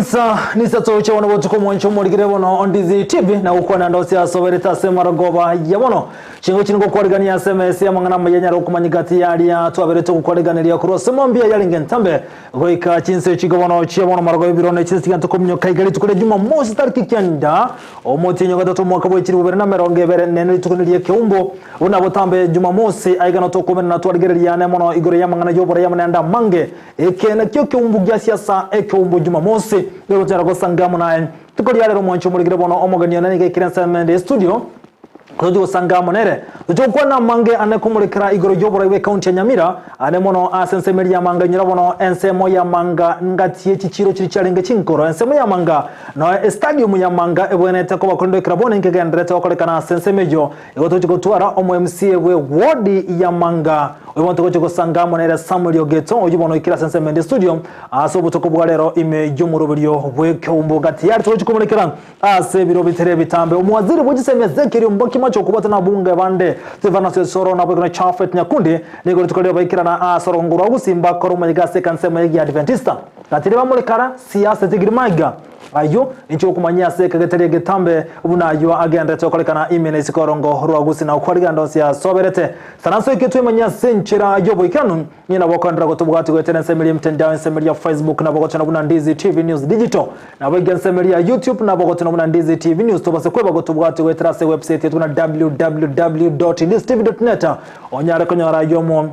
CHINSA NISATO cha wana botuko mwancho mwligire bono Ndizi TV na ukwana ndosi ya sobereta semara goba ya bono chingo chingo kwaligania SMS ya mangana mayanya rokumanyigati yali ya twaberete kukwaliganira kuro semombia yalinge ntambe goika CHINSA chigo bono chia bono marago ibirone CHINSA kanto komnyo kaigali tukule juma MOSE tariki kyanda omotinyo gatatu mwaka bwe chiri bubere na meronge bere nene tukuniriye keumbo una botambe juma MOSE aigana to komena na twaligerya ne mono igore ya mangana yobora ya mananda mange ekena kyo keumbu gya siasa ekeumbu juma MOSE leo tarago sangamu naye tukoli yale romwancho muligire bono omogania nani kekirensa mende studio Kojo sangamu nere tukwa na mange anekumulikira igoro jobora iwe county ya Nyamira ane mono asensemeri ya manga nyirabono ensemo ya manga ngati ekichiro kiri cyalinge chinkoro ensemo ya manga no stadium ya manga ebwenete ko bakondo kirabone nkegendrete bakolekana asensemejo igoto chikotwara omo MCA we ward ya manga Wibonto kocho sangamu nere Samuel Ogeto ojubono ikira sensemende studio aso butoko bwalero ime jomurubiryo bwekeumbo gati yari tukumulikira ase biro bitere bitambe umwaziri bugisemezekeri mboki macho kubata na bunga bande Stefano Soro na bwekana Chafet Nyakundi niko tukoleo baikira na asoro nguru Gusimba koruma yigase kansema yigi Adventista katire bamulikara siasa tigirimaga ayo nicho kumanyia se kageteri getambe ubunayo agenda tokolekana imene sikorongo ruagusi na ukwaliga ndosi ya soberete sananso iketwe manya senchera yobo ikanu nyina bokandra gotubwati gwetene semeli mtandao semeli ya Facebook na bokotana buna Ndizi TV News Digital na bwegen semeli ya YouTube na bokotana buna Ndizi TV News tobase kweba gotubwati gwetera se website yetu na www.ndizitv.net onyare konyara yomo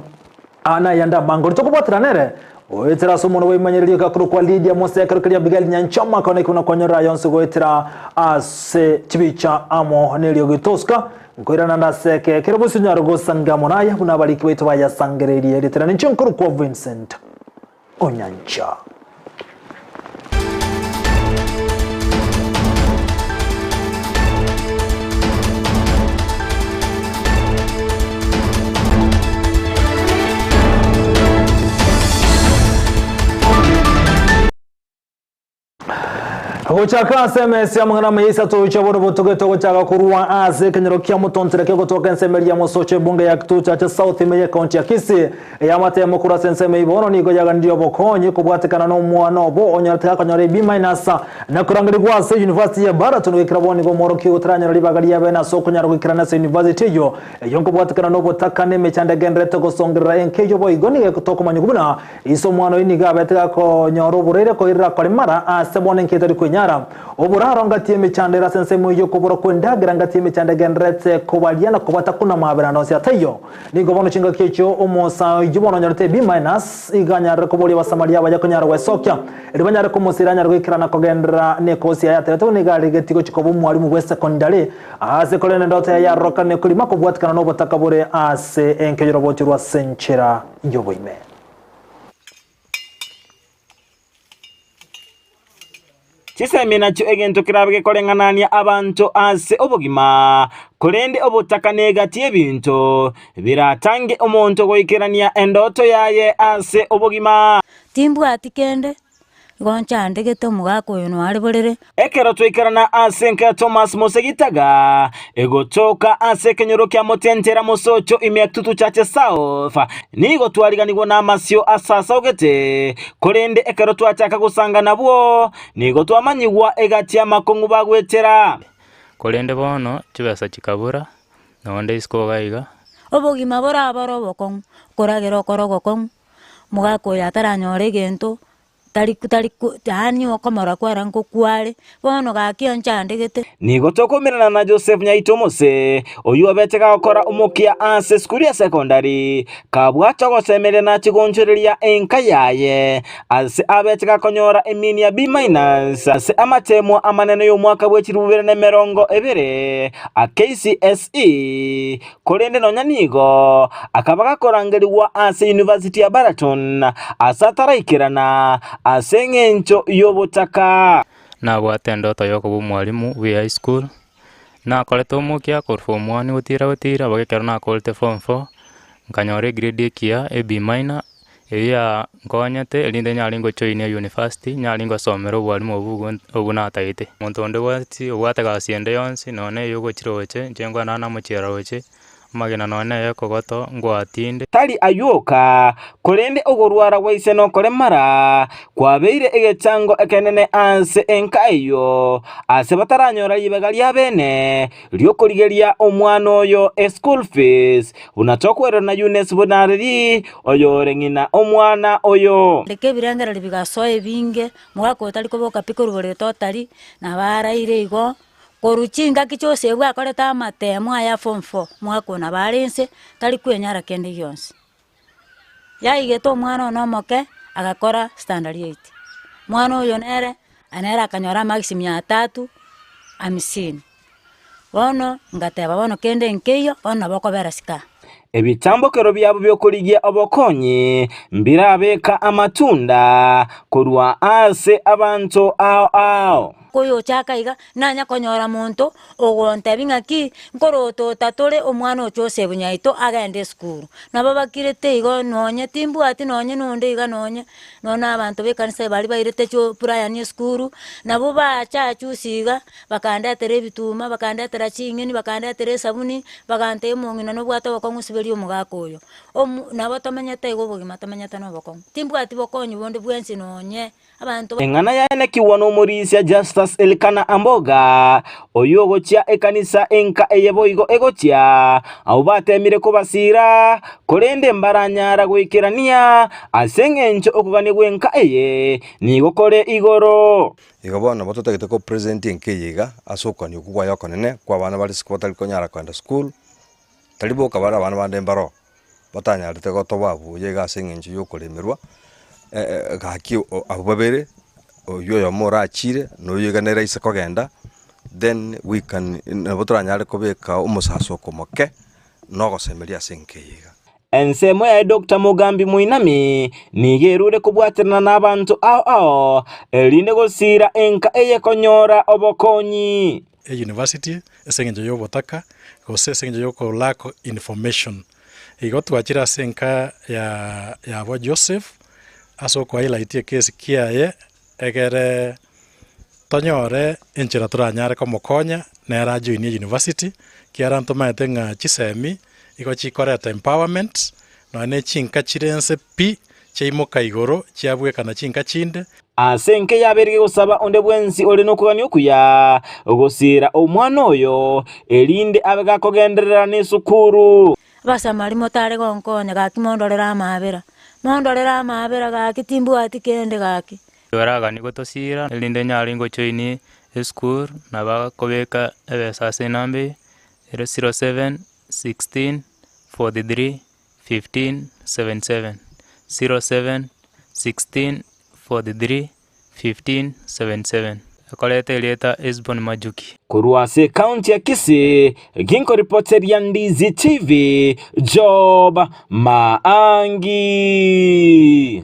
ana yanda bango tokubwatira nere Oetera somono we manyerili kakuru kwa LYDIA MOSE karukali Abigael Nyanchama kone kuna konyora yonse goetera ase chibicha amo nelio gitoska ngoira nanda seke kerabusi nyarugo sangamo naya bunabaliki wetu baya sangereri editera ninchonkuru kwa VINCENT ONYANCHA Kuchaka SMS ya mangana ISATO chaboro botogeto kuchaka kuruwa aze kenyero kia mutontere kego toka nsemeli ya mosoche bunge ya kitucha cha South Meya County ya Kisii ya mate mukura senseme ibono nigo yaga ndio bokonye kubwatekana no mwana bo onyartaka kanyore B- na kurangiri kwa se University ya Baraton wekiraboni go moroki utranya libagari ya bena soko nyaro wekirana se University yo yonko bwatekana no botakane mechande genrete go songira enkejo boy goni kutoka manyugubuna iso mwana iniga beteka ko nyoro burere ko irra kolimara ase bone nketari nyara oburaro ngati emichandera sensemo yo kubura kwendagira ngati emichandega genrete kubaliana kubata kuna mabera no syatayo nigo bono chinga kecho omosa yubono nyarete B- iganya rekoboli basamaria bajya kunyara wesokya ribanyara kumusiranya rwikirana kogendera nekosi ya teto nigali getiko chikobu mwalimu we secondary ase kolene ndoto ya roka ne kulima kubwatikana no botakabure ase enkejero bochirwa senchera yoboime Chisemi nacho egento kirabike kolenganania abantu ase obogima kolende obutaka negati ebintu biratange omonto goikerania endoto yaye ase obogima timbu atikende gonchande geto mugako yono ari borere ekero twikarana ase nke Thomas Mosegitaga egotoka ase kenyoro kya motentera mosocho imyaktutu chache South nigo twaliganirwa n'amasyo asasa ogete kolende ekero twachaka gusanga nabwo nigo twamanyigwa egati amakongu bagwetera kolende bono chibesa chikabura nonde isko gaiga obogima bora borobokon koragero korogokon mugako yataranyore gento tariku tani okomora kwarango kware bono gakionchande nigo tokomirana na Joseph Nyaito MOSE oyu abeteka gukora umukia ase skuru ya secondary kabwacha gosemere na chigonchereria enka yaye ase abeteka konyora emini ya B- ase amatemo amanene yo mwaka bwechiri 2020 a KCSE kolende no nyanigo akabaga korangeriwa ase University ya Baraton asataraikirana asengencho yobotaka na bwatendo toyoko bu mwalimu we high school na koleto mukia kor form 1 utira bagekera na kolte form 4 nkanyore grade kia e B- ya ngonyete elinde nyalingo choine university nyalingo somero bwalimu obuna taite muntu onde wati obwataga siende yonsi none yugo chiroche njengwa nana muchera roche magina none yekogoto ngwatinde tari ayuka kurende ogorwara waise no koremara kwabeire egechango ekenene anse enkayo ase bataranyora ibega lya bene lyokorigeria omwana oyo school fees bunachokwerwa na Yunes bunariri oyo rengina omwana oyo leke birangara bigasoe binge mwako tali koboka pikorubore totali na baraire igo koruchinga kichose bwakoreta amatemo aya form 4 mwako na barense tali kwenyara kende yonse yaigeto omwana ono moke agakora standard 8 mwana oyo nere anera akanyora maximum 350 bono ngateba bono kende nkeyo bono bokobera sika ebitambokero byabo byokorigia obokonyi mbirabeka amatunda kurwa ase abantu ao koyo chakaiga nanya konyora muntu ogonte bingaki nkoroto tatore omwana ochose bunyaito agende school nabo bakirete igo nonye timbu ati nonye nonde iga nonye nona abantu bekanisa bali bairete cyo purayani school nabo bacha chusiga bakanda tere bituma bakanda tere chingeni bakanda tere sabuni bakante mungina no bwato bakongusibeli omugakoyo nabo tamenyete igo bugima tamenyete no bokong timbu ati bokonyi bonde bwensi nonye abantu engana yaene kiwono morisia Justus Elkana Amboga oyogochia ekanisa enka eyeboigo egochia au batemire kubasira korende mbaranyara gwikirania asengencho okugane gwenka eye nigokore igoro igo bona bototagete ko present enkeyiga asokani okugwa yokonene kwa bana bali sikotali konyara kwenda school taliboka bara bana bande mbaro batanyarite gotobabu yega asengencho yokoremerwa gaki ababere oyo mora achire no yeganera ise kogenda then we can nabotranyare kobeka umusaso komoke no gosemeria senkeyiga ensemo ya Dr. Mugambi Muinami nigerure kubwatirana n'abantu ao erinde gosira enka eye konyora obokonyi university esengenjo yobotaka gose esengenjo yoko lack information igotwachira senka ya bo Joseph aso kwa LYDIA kesi kiaye egere tonyore enchera turanyare komokonya nera join university kiaranto maetenga chisemi iko chikoreta empowerment no ne chinka chirense pi cheimoka igoro chiabwe kana chinka chinde asenke yaberege gusaba onde bwensi oli nokugani okuya ogosira omwana oyo erinde abega kogenderera n'esukuru basa marimo tare gonkonya gakimondorera amabera gakitimbu ati kende gaki yoraga niko tosira elinde nyari ngo joini school na bakobeka ebesa senambe 07 16 43 15 77 07 16 43 15 77 akolete leta Esbon Majuki kuruase county ya Kisii ginko reporter ya Ndizi TV Job Maangi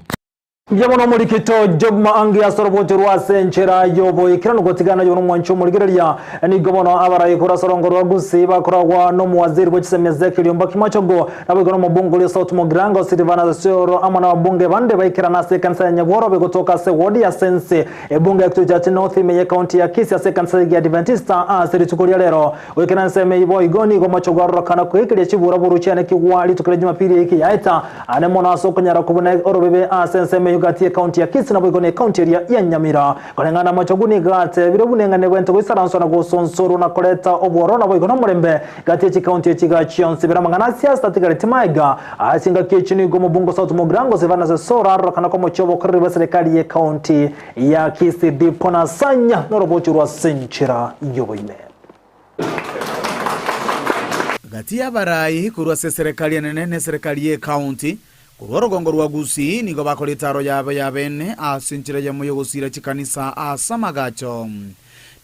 Yamono mulikito Job Maangi asorobote rwase nchera yobo ikirano gotigana yono mwancho muligereria ni gobono abaraye kura sorongoro Gusii bakoragwa no muwaziri w'kisemeze kiliomba kimachogo nabwo no mubungu le South Mogrango Silvana Soro amana wabunge bande baikirana sekansa ya Nyaboro begotoka se wodi ya Sense ebunge kutoja North Meye county ya Kisii sekansa ya Adventista asiri tukulia lero wekana seme ibo igoni go machogo rokana kwekele chibura buru cyane kiwali tukule Jumapili iki yaita anemona asokonyara kubona orobebe asense gatie county ya Kisii na bwigone county ya Nyamira kolengana machoguni gate birobunengane gwento gwisaranswa na gosonsoro na koleta oboro na bwigone murembe gatie county ya Chigachionse biramangana siasa tigaretimaiga asinga kichini go mubungo South Mogrango Silvana Sora rokana ko mochobo kuri serikali ya county ya Kisii dipona sanya norobochu rwa senchira yoboime gatia barayi kurwa serikali ya nene serikali ya county Kurugongo rwa Gusii nigo bakoletaro yabene asinchira ya moyo gusira chikanisa asamagacho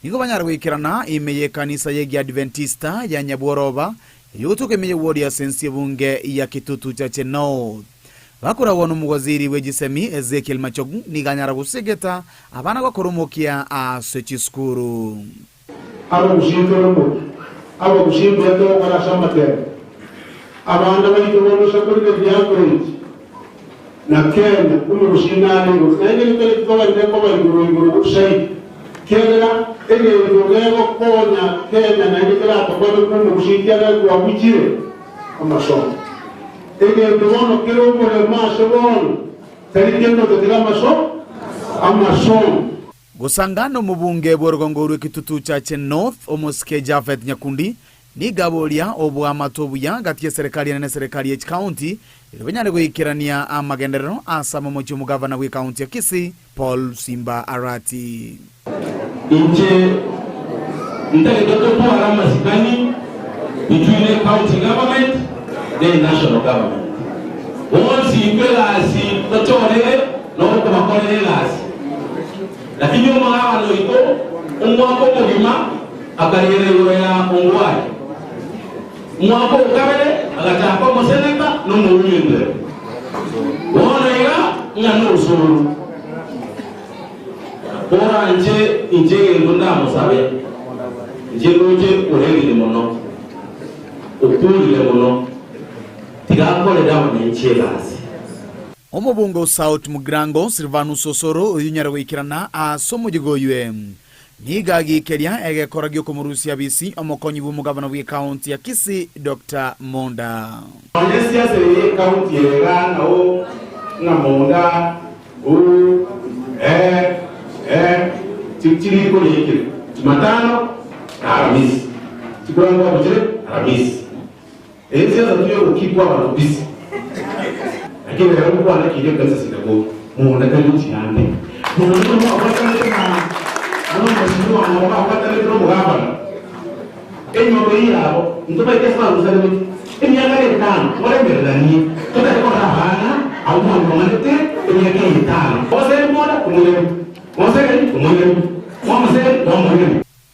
nigo banyarwikirana imeye kanisa ye Adventista ya Nyaboroba yutuke meye wodi ya sensi bunge ya Kitutu cha North bakura wono mugoziri wegisemi Ezekiel Machogu niganyara gusegeta abana bakoromokia asechiskuru abo gushindoro abo gushindoro arashamate abana bari kubona shakuri byakoreye na Kenya umurushingane ngo nenge kale twabanje ko bari nguru ushayi Kenya ege ngego konya Kenya na nenge kala ko ko mushikiana kwa mujire amasomo egento bono kero omorema ase bono tari gento totiga amasomo gusangana omubunge bw'orugongo rw'ekitutu kya North Omosike Japhet Nyakundi nigaboria obwamato obuya gati ya serikali na serikali ya county iribanyare gwikirania amagenderero asama mochi omugavana w'e county ya Kisii Paul Simba Arati inje ndage tutwara masikani between the county government and national government. Once you realize the no kumakolelasi lakini umwana loiko umwako muhima akariyere ya ongwai umwako ukabele agachako moseneka no muwinde wona ira ngano usuru ora inje ndunda musabe inje roje urengire mono ukuri mono tigakole dawo n'inchegasi omubungo South Mugrango Silvanus Osoro oyunyara wikirana asomugigoywe nigagikeria egekoragio kumurusia bisi omokonyi bw'umugabana w'e county ya Kisii Dr. Monda Onyesia se county era no na Monda titiri ko yeke Jumatano Alhamisi tikuranga bujere Alhamisi ese ndio ukipwa barobisi lakini leo kwa na kile kaza sitago muona kama tiande muona kama wakati na muona msimo na wakati ndio mugabana enyo beirabo ndoba ikesa uzaleme emyaka etano wale mbelani tutako rahana au mwanamate emyaka etano ose moda kumule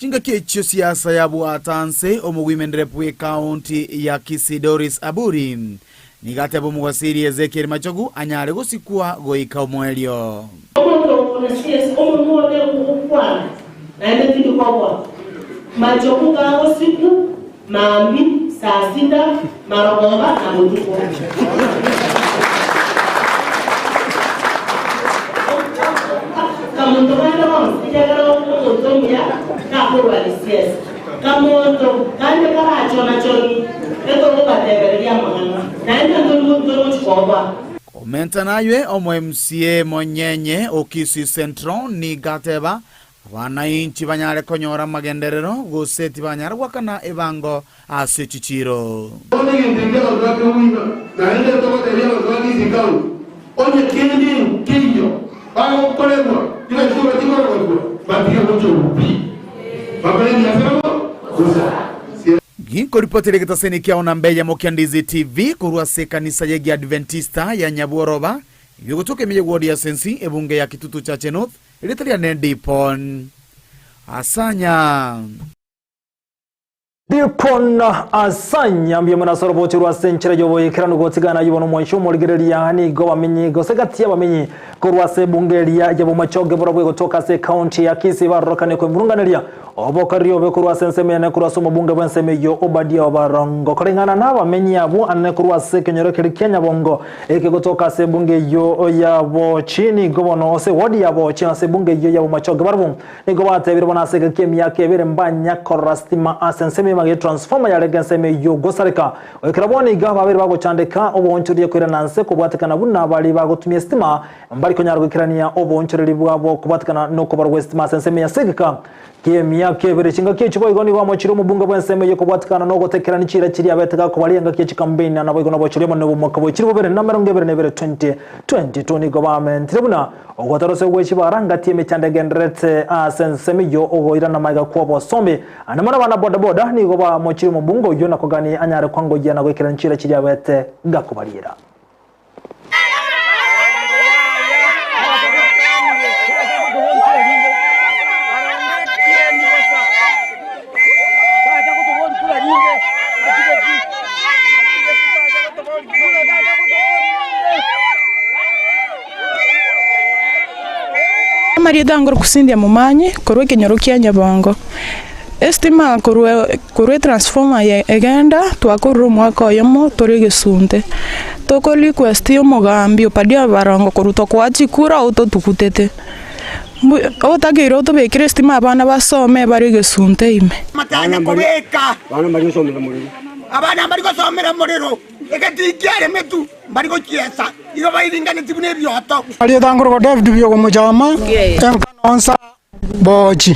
Chinga kechio siasa ya buatanse omugwimendere pwe county ya Kisii Doris Aburi nigate abo muwasiri Ezekiel Machogu anyare gusikwa goika omwelio omuntu onasies omumode kukwana naende tidikobwa Machogu gawo siku mami saa sita marogomba na mutuko kamuntu bana wonse ijagala omuntu ya kakurwa lisies kamuntu kande karachona choni eto batebere ya mwana naende ndo chikobwa komenta naye omo MCA Monyenye Kisii Central ni gateba wananchi banyare konyora magenderero guseti banyare gwakana ebango ase chichiro onye ntingelo rwake wina naende tokoteria rwake zikau onye kindi kinyo bago kolebwa ile sura tikorwa batia mucho upi babeni asema kusa Giko ripotere kitaseni kia onambeya mokia Ndizi TV kurua se kanisa yegi Adventista ya Nyabuoroba yugutuke miye wodi ya sensi ebunge ya kitutu cha North ilitalia nendipon asanya Dipon asanya mbiye mwana soroboti rwa senchera yoboye kirano gotigana yibono mwansho moligereria ni go bamenyi gosegati abamenyi kurwa se bungeria yabo machoge borobwe gotoka se county ya Kisii barokane ko murunganeria obokario be kurwa senseme ne kurwa somo bunge benseme yo obadia obarongo korengana na bamenyi abo anne kurwa se kenyoro Kenya bongo eke gotoka se bunge yo yabo chini gobono se wodi yabo china se bunge yo yabo machoge barbu ni go batebire bona se kemia kebere mbanya korastima asenseme mage transformer ya legenseme yo gosareka ekiraboni ga babiri bago chandeka obonchuriye kwirananse kubwatekana bunna bali bagotumye stima mbari konyarwe kirania obonchuriri bwabo kubatekana no kubarwe stima senseme ya segeka kemia kebere chinga kichibo igoni wa mochiro mubunga bwenseme yo kubwatekana no gotekera nicira kiri abetega kubalenga kichi campaign na boigo no bochiremo no mwaka bochiro bere namero ngebere nebere 2020 government tribuna ogotarose gwechi baranga tieme chandegendrete senseme yo ogoira na maiga kwa sombe anamara bana boda boda ni goba mochiro mubungo yo nakogani anyare kwango jana gwekera nicira kiri abete gakubarira Maria dangor kusindia mumanyi korwe kenyoro kia Nyabongo estima korwe transformer ya egenda twakorro mwaka yomo tori Gesunte tokoli kwesti omugambi opadia barango koruto kwachi kura auto tukutete otagiro to bekire estima abana basome bari Gesunte ime matanya kobeka bana bari somela muri abana bari gusomera muriro egatikiare metu bari gokiesa iyo bayingane tibune byoto ali dangoro David byo mujama enkanonsa boji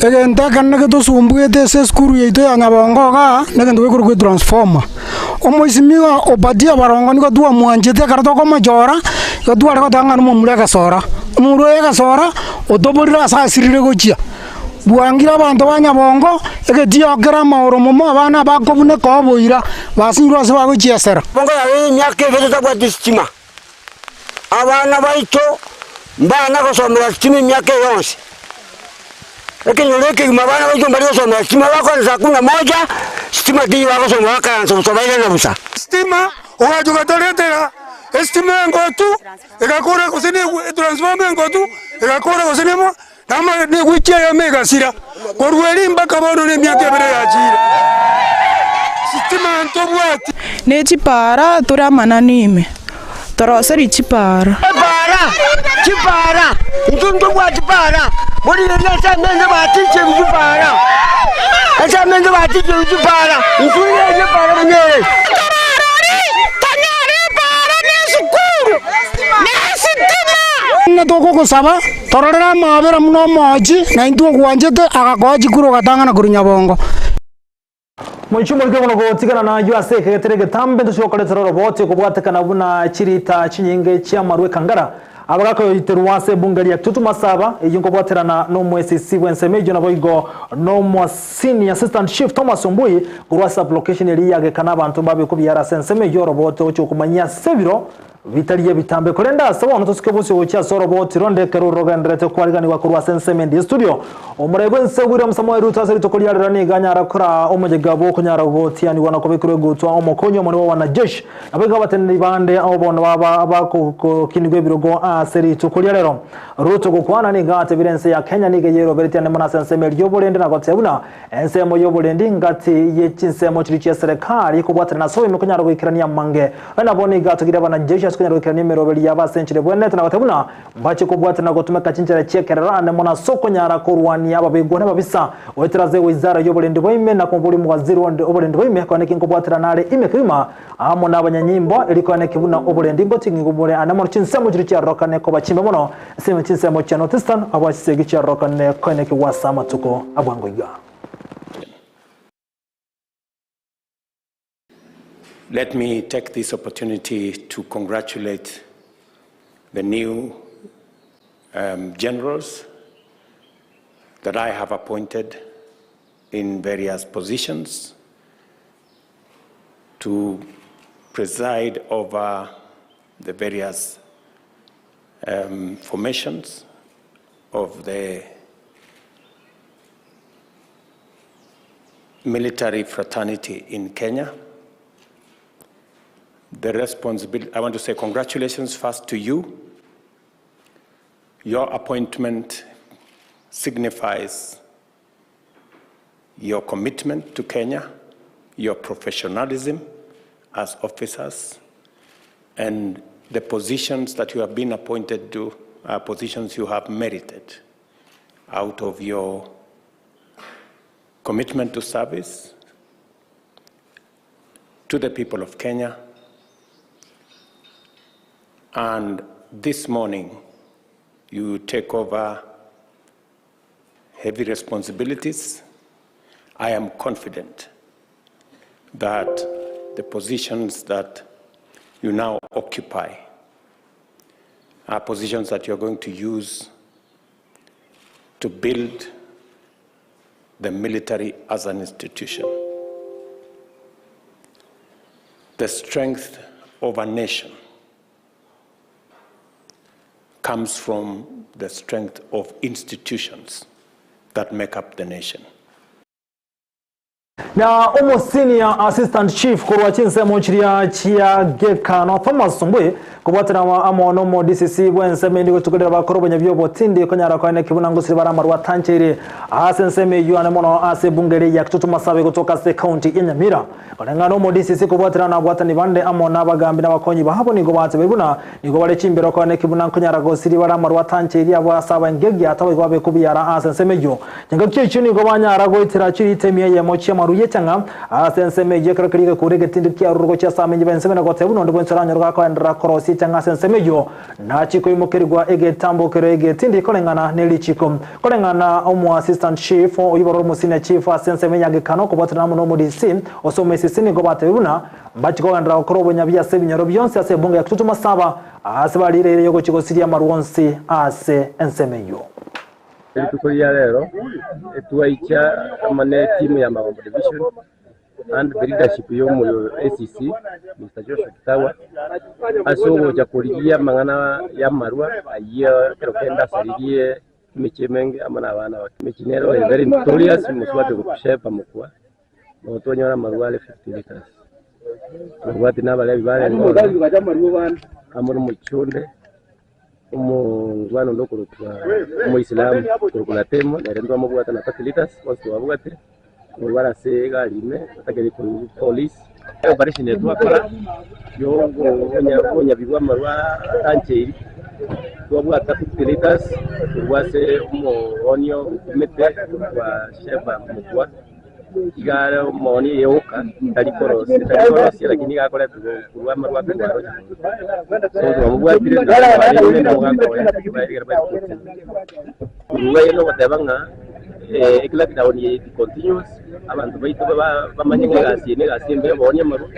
egenda kanne to sumbuete se skuru yeito ya Nyabongo ga negendo ko transformer omoisimiwa obadia barongo niko duwa mwanjete karato ko majora ko duwa ko tanga no mumure ka sora mumure ka sora odoborira asasirire gochia buangira bantu ba Nyabongo egetia okera maoro momo abana bakobune ko boira basingirwa se bagochiesera bongo ya myaka ebere kwa distima abana baito mbana ko somera stima myaka yonse lakini leke mabana baito mbali somera stima bako za kuna moja stima di bako somera kanso sobaile na busa stima owajuga toletera stima ngotu ekakora kusini transformer ngotu ekakora kusini mo nama ni wikia ya mega sira korweli mpaka bono ne myaka ebere ya jira stima ntobwati ne chipara tura mananime toroseri chipara ntundu kwa chipara bodi lesa menze batiche chipara esa menze batiche chipara ntundu chipara mwenyewe toko kusaba tororera mabera muno moji na intuo kuanjete akakoji kuro katanga na kuri Nyabongo Mwichumo likuwa mwana kutikana na USA kegeterege tambe tushokole teroro bote kubwatekana buna chirita chinyinge chia marwe kangara abagako yiteruwase bungali ya tutu masaba ejinko bwaterana no mwesisi wensemejo na boigo no mwasini assistant chief Thomas Ombui kurwasa location eri yage kana bantu babe kubyara sensemejo robote ocho kumanya seviro vitaliye bitambe kolenda sawa notosuke bose ocha soro boti ronde kero rogendrete kwaligani wa kurwa sensemendi studio omurego nsegwira msamoe ruta sari tokoliarira ni ganyara kura omujegabo kunyara gotiani wana kubikure gutwa omokonyo mone wana jesh abega batende bande abo bono baba abako kinigwe birogo aseri tokoliarero ruto gukwana ni gate evidence ya Kenya ni geyero beritiane mona sensemendi yobolende na gotebuna ensemo yobolende ngati ye chinsemo chirichi serikali kubwatana na sowe mekunyara gukirania mange ana boni gatugira bana jesh kunya rukirani merobeli ya basenchire bwene tana batabuna mbache kubwata na gotumeka chinchira chekerera ne mona soko nyara korwani aba begone babisa weteraze wizara yobolende boime na kumbuli mu waziri wonde obolende boime kwa neki kubwatira nale imekima amo na abanyanyimbo eliko ne kibuna obolende ngotingi ngubule anamo chinsemo chiri cha rokane ko bachimbe mono sime chinsemo cha notistan abasege cha rokane ko neki wasama tuko abwangoiga. Let me take this opportunity to congratulate the new generals that I have appointed in various positions to preside over the various formations of the military fraternity in Kenya. The responsibility, I want to say congratulations first to you. Your appointment signifies your commitment to Kenya, your professionalism as officers, and the positions that you have been appointed to are positions you have merited out of your commitment to service to the people of Kenya. And this morning, you take over heavy responsibilities. I am confident that the positions that you now occupy are positions that you're going to use to build the military as an institution. The strength of a nation comes from the strength of institutions that make up the nation. Na senior assistant chief kurwa chinsemo chiria chia geka no Thomas Ombui kubwatira amono mo DCC bwensemendi gutukolera bakoro banyabyo botindi konyara kwane kibuna ngusiri baramarwa tanchire asenseme yuane mono ase bungere ya kitutu masabe kutoka se county ya Nyamira kolengano mo DCC kubwatira na bwatani bande amona bagambi na bakonyi bahabo nigo batse bibuna nigo bale chimbero kwane kibuna konyara gusiri baramarwa tanchire abo asaba ngegi atawe kwabe kubiyara asenseme yo nyanga kichi nigo banyara goitira chiri temye ye mochi maruye changa asensemejo karikirike kurege tindi kia rugo cha samenye benseme na gotebu no ndibwo nsora nyoruga ko ndra korosi changa asensemejo na chiko imukirwa ege tambo kirege tindi kolengana nelichiko kolengana omu assistant chief oyiboro musine chief asensemejo agekano kubotana mu no mudisi osomesisini go batebuna bachiko ndra korobonya bya sebinyoro byonse ase bunga yakutuma saba asebalire yo gochiko siria marwonsi ase ensemejo tuko ya lero tuaicha amane timu ya Magombo division and the leadership yo mu ACC Mr. Joshua Kitawa aso ja kurigia mangana ya marwa ayo kerokenda saririe michemenge amana bana michinero very notorious muswate kushepa mukwa motonyora marwa 50 liters wati nabale bibale amuru muchonde umwana ndokurutwa umuislamu kurukula temo nerendo amubwata na 30 liters wose wabwate ubara se galime atakeri ku police operation yetu akora yo onya bigwa marwa tancheri wabwata 50 liters wase onyo kumete kwa sheba mukwa igara moni yoka talikorosi lakini gakora kurwa marwa kwa so mubwatire na mugako no batebanga ikila kidawoni continuous abantu baito bamanyike gasi ne gasi mbe bonye maru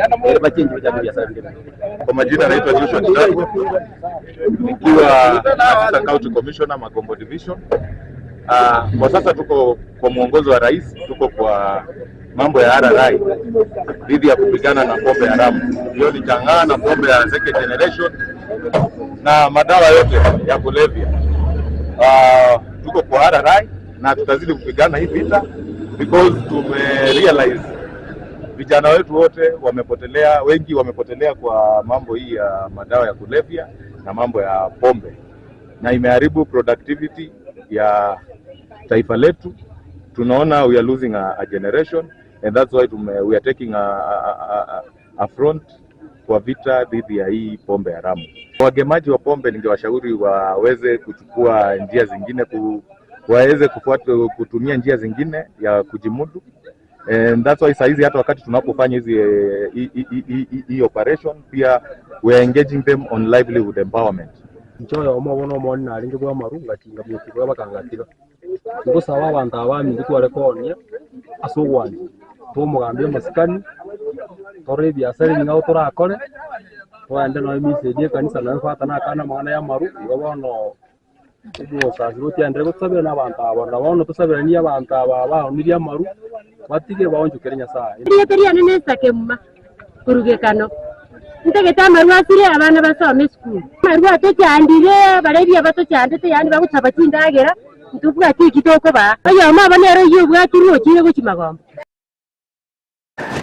bachenje bya biashara. Kwa majina naitwa Joshua Kitawa nikiwa Assistant County Commissioner Magombo Division. Kwa sasa tuko kwa mwongozo wa rais, tuko kwa mambo ya RRI dhidi ya kupigana na pombe haramu. Hiyo ni changana na pombe ya second generation na madawa yote ya kulevya. Tuko kwa RRI na tutazidi kupigana hii vita because tumerealize vijana wetu wote wamepotelea, wengi wamepotelea kwa mambo hii ya madawa ya kulevya na mambo ya pombe, na imeharibu productivity ya taifa letu. Tunaona we are losing a generation, and that's why we are taking a front kwa vita dhidi ya hii pombe haramu. Wagemaji wa pombe ningewashauri waweze kuchukua njia zingine, waweze kutumia njia zingine ya kujimudu, and that's why saizi hata wakati tunapofanya hii operation pia we are engaging them on livelihood empowerment. Nchoyo omobono omoni naringe bwa marunga kinga byokibwa bakangatira ngo sawa abantu abami nditware konya asogwani tumugambe masikani tore biasara ninga turakore wande no imisedie kanisa na fata na kana mwana ya maru ngo bono ubwo saziruti andre gutsabira n'abantu abona bono tusabira ni abantu aba niri amaru batige baonjukere nyasa ndiye nene sakemma kurugekano ntegeta amaru asire abana basome school amaru atocyandire barebye batocyandite yani bagutaba kindagera ntuvuga ati kitoko ba ayo mama nero yubwatiro kire gukimagomba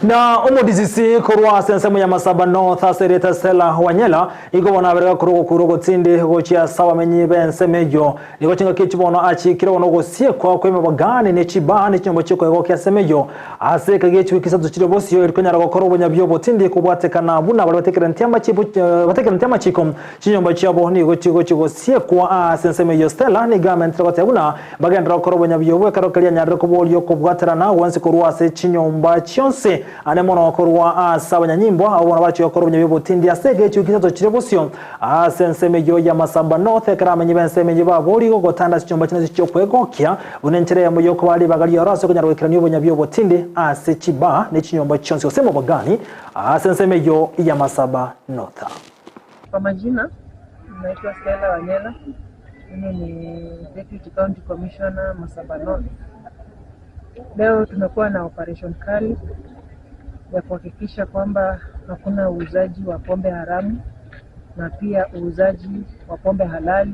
na omudizisi korwa sensemu ya Masaba North asereta Stella Wanyela igobona berega kurogo tsinde gochya sawa menyi bensemejo niko chinga kichibono achikira wono gosie kwa kweme bagane ne chibane cyombo cyeko yego kyasemejo aseka gechi kisazo chire bosiyo irikonyara gokoro bonyabyo botinde kubwatekana buna bali batekera ntyamba chibu batekera ntyamba chikom chinyombo cyabo ni gochigo sie kwa sensemejo Stella ni government trote buna bagenda gokoro bonyabyo bwe karokelia nyarre kubolyo kubwaterana wansi korwa se chinyomba cyonse anemono wakorwa asabanya nyimbo abona bacho yakorwa nyabibo tindi asege cyukizazo kirebosyo asensemejo ya Masaba North karamenye bensemeje babori go gotanda cyomba kinazi cyo kwegokya bunenchere ya moyo ko bali bagali yaraso kunyarwekera nibo nyabyo tindi asechiba ne chinyomba cyonse osemo bagani asensemejo ya Masaba North. Kwa majina naitwa Stella Wanyela, mimi ni Deputy County Commissioner Masaba North. Leo tumekuwa na operation kali ya kuhakikisha kwamba hakuna uuzaji wa pombe haramu na pia uuzaji wa pombe halali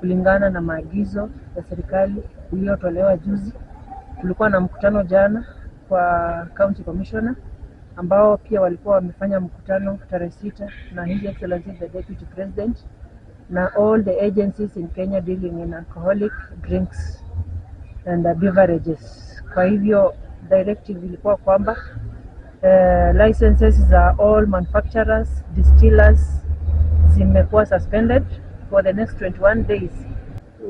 kulingana na maagizo ya serikali iliyotolewa juzi. Tulikuwa na mkutano jana kwa County Commissioner ambao pia walikuwa wamefanya mkutano tarehe 6 na His Excellency the Deputy President na all the agencies in Kenya dealing in alcoholic drinks and beverages. Kwa hivyo directive ilikuwa kwamba licenses za all manufacturers, distillers zimekuwa suspended for the next 21 days.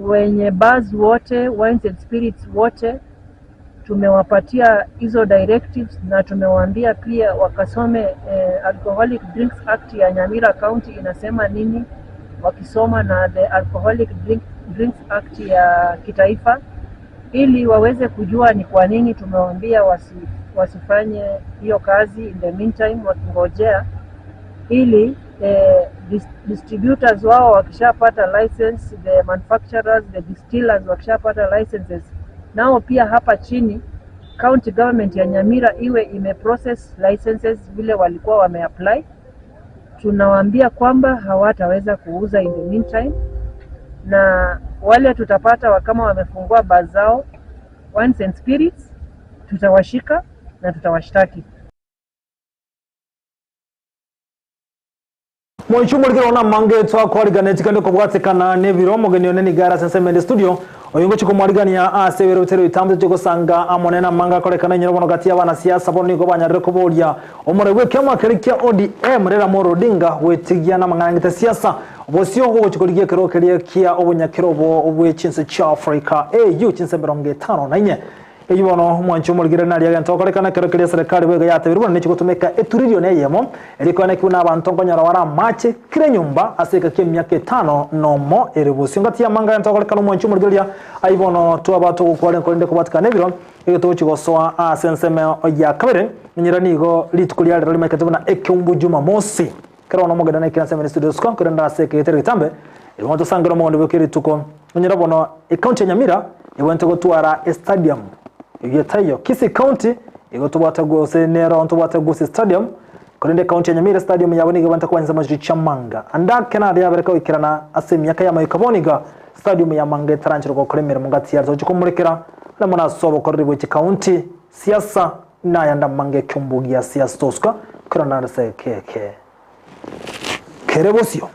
Wenye bars wote, wines and spirits wote tumewapatia hizo directives na tumewaambia pia wakasome Alcoholic Drinks Act ya Nyamira County inasema nini, wakisoma na the Alcoholic Drinks Act ya kitaifa, ili waweze kujua ni kwa nini tumewaambia wasifanye hiyo kazi in the meantime, wakingojea ili distributors wao wakishapata license, the manufacturers, the distillers wakishapata licenses, nao pia hapa chini county government ya Nyamira iwe imeprocess licenses vile walikuwa wameapply. Tunawaambia kwamba hawataweza kuuza in the meantime, na wale tutapata kama wamefungua bar zao wines and spirits tutawashika na tutawashtaki. Mwanchumurikira ona mange twakwariganira tikande kubwatikana nebiro mugeni oneni gara sensemende studio oyungo chikumwarigania asebero bitero itambo cyo gusanga amonena manga korekana nyirobono gati y'abana siasa boni go banyarire kuboria omurwe kema kerikia ODM rera morodinga wetigia na mangangite siasa obosio go chikorigie kero keria kia obunyakirobo obwe CHINSA cha Africa CHINSA 54 Ejubono mwanchumurigire nari agento korekana kero keria serikali bwega yatebirwa ne chigutumeka eturirio ne yemo erikone kuna abantu ngonyora wara mache kire nyumba aseka kemyaka 5 nomo eribusio ngati ya manga ntokorekana mwanchumurigire aibono twabatu kukwale nkorinde kubatikana ebiro egeto chigosoa asenseme ya kabere nyiranigo litukulia rero limeketebona ekumbu juma MOSE kero no mogedana ikinseme studios kwa kurenda aseka etere tambe ewanto sangiro mo ndibokiri tuko nyirabono county Nyamira ewente gotwara stadium yetayo Kisii County igotubata gose nero ntubata Gusii stadium kurinde county ya Nyamira stadium yaboniga banta kwanza majiri chamanga anda Canada yabereka ikirana asemyaka ya mayikaboniga stadium ya Mange taranchiro ko kuremera mungati yazo chikumurikira na mona sobo korribo chi county siasa na yanda Mange kumbugia siasa toska kurana se keke kerebosio